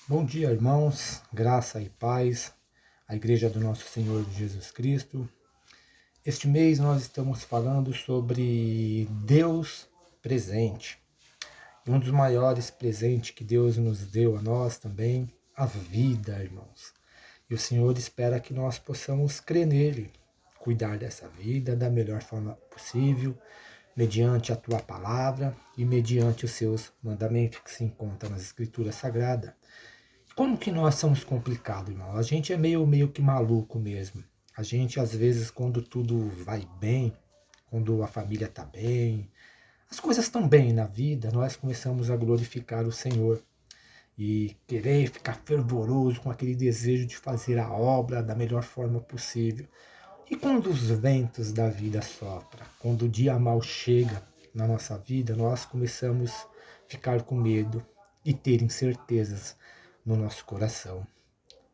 Bom dia, irmãos, graça e paz, a Igreja do Nosso Senhor Jesus Cristo. Este mês nós estamos falando sobre Deus presente. E um dos maiores presentes que Deus nos deu a nós também, a vida, irmãos. E o Senhor espera que nós possamos crer nele, cuidar dessa vida da melhor forma possível, mediante a tua palavra e mediante os seus mandamentos que se encontram nas Escrituras Sagradas. Como que nós somos complicados, irmão? A gente é meio que maluco mesmo. A gente, às vezes, quando tudo vai bem, quando a família está bem, as coisas estão bem na vida, nós começamos a glorificar o Senhor e querer ficar fervoroso com aquele desejo de fazer a obra da melhor forma possível. E quando os ventos da vida sopram, quando o dia mal chega na nossa vida, nós começamos a ficar com medo e ter incertezas no nosso coração.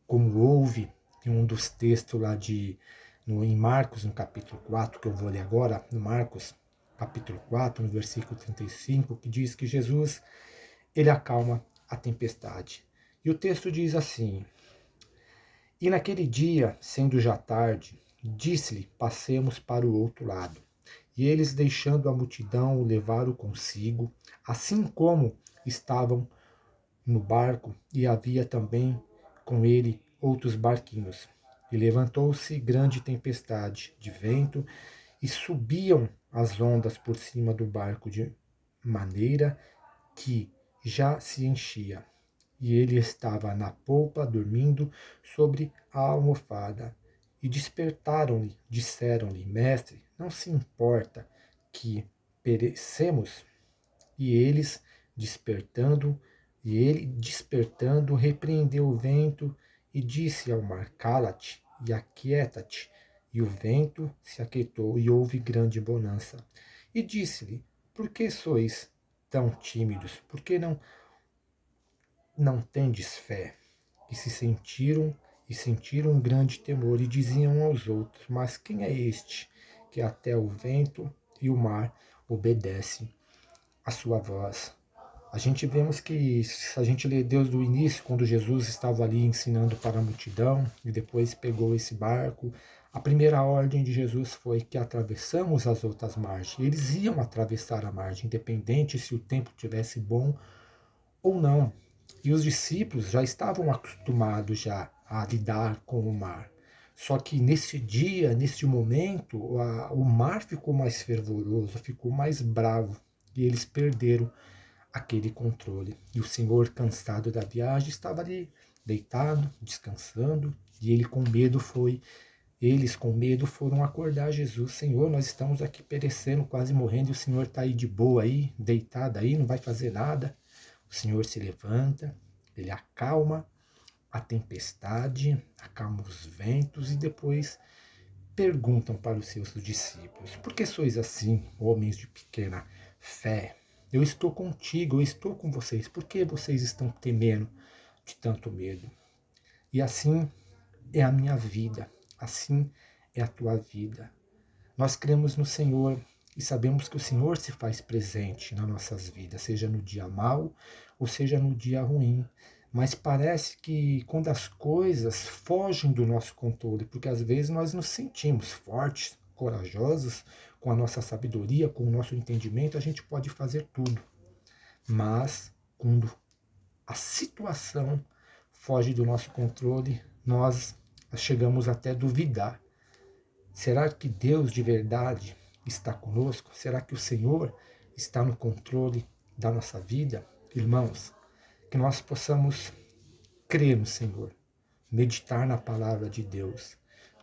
Como houve em um dos textos lá em Marcos, no capítulo 4, que eu vou ler agora, no Marcos, capítulo 4, no versículo 35, que diz que Jesus, ele acalma a tempestade. E o texto diz assim: E naquele dia, sendo já tarde, disse-lhe, passemos para o outro lado. E eles, deixando a multidão, o levaram consigo, assim como estavam no barco, e havia também com ele outros barquinhos. E levantou-se grande tempestade de vento, e subiam as ondas por cima do barco, de maneira que já se enchia. E ele estava na polpa, dormindo sobre a almofada. E despertaram-lhe, disseram-lhe: Mestre, não se importa que perecemos? E eles despertando, e ele despertando, repreendeu o vento e disse ao mar: Cala-te e aquieta-te. E o vento se aquietou e houve grande bonança. E disse-lhe: Por que sois tão tímidos? Por que não tendes fé? E sentiram um grande temor e diziam uns aos outros: Mas quem é este que até o vento e o mar obedecem a sua voz? A gente vemos que, se a gente lê Deus do início, quando Jesus estava ali ensinando para a multidão e depois pegou esse barco, a primeira ordem de Jesus foi que atravessamos as outras margens. Eles iam atravessar a margem, independente se o tempo tivesse bom ou não. E os discípulos já estavam acostumados já a lidar com o mar. Só que nesse dia, nesse momento, o mar ficou mais fervoroso, ficou mais bravo e eles perderam aquele controle. E o Senhor, cansado da viagem, estava ali deitado, descansando, e eles com medo foram acordar Jesus: Senhor, nós estamos aqui perecendo, quase morrendo, e o Senhor está aí de boa aí, deitado aí, não vai fazer nada. O Senhor se levanta, ele acalma a tempestade, acalma os ventos e depois perguntam para os seus discípulos: Por que sois assim, homens de pequena fé? Eu estou contigo, eu estou com vocês. Por que vocês estão temendo de tanto medo? E assim é a minha vida, assim é a tua vida. Nós cremos no Senhor e sabemos que o Senhor se faz presente nas nossas vidas, seja no dia mau ou seja no dia ruim. Mas parece que quando as coisas fogem do nosso controle, porque às vezes nós nos sentimos fortes, corajosos, com a nossa sabedoria, com o nosso entendimento, a gente pode fazer tudo. Mas quando a situação foge do nosso controle, nós chegamos até a duvidar. Será que Deus de verdade está conosco? Será que o Senhor está no controle da nossa vida? Irmãos, que nós possamos crer no Senhor, meditar na palavra de Deus,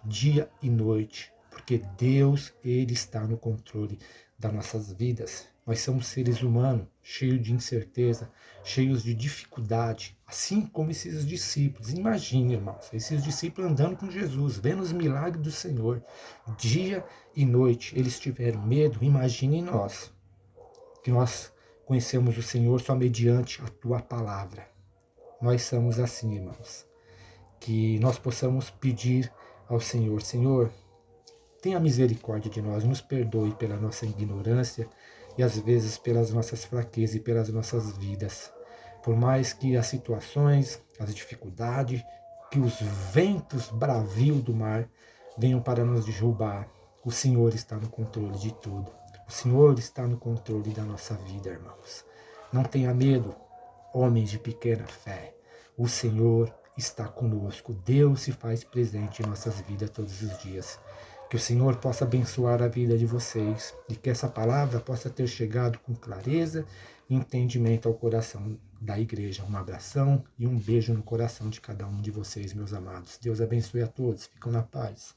dia e noite, porque Deus, Ele está no controle das nossas vidas. Nós somos seres humanos, cheios de incerteza, cheios de dificuldade, assim como esses discípulos. Imagine, irmãos, esses discípulos andando com Jesus, vendo os milagres do Senhor, dia e noite. Eles tiveram medo. Imagine nós, que nós conhecemos o Senhor só mediante a tua palavra. Nós somos assim, irmãos. Que nós possamos pedir ao Senhor: Senhor, tenha misericórdia de nós, nos perdoe pela nossa ignorância e às vezes pelas nossas fraquezas e pelas nossas vidas. Por mais que as situações, as dificuldades, que os ventos bravios do mar venham para nos derrubar, o Senhor está no controle de tudo. O Senhor está no controle da nossa vida, irmãos. Não tenha medo, homens de pequena fé. O Senhor está conosco. Deus se faz presente em nossas vidas todos os dias. Que o Senhor possa abençoar a vida de vocês e que essa palavra possa ter chegado com clareza e entendimento ao coração da igreja. Um abração e um beijo no coração de cada um de vocês, meus amados. Deus abençoe a todos. Ficam na paz.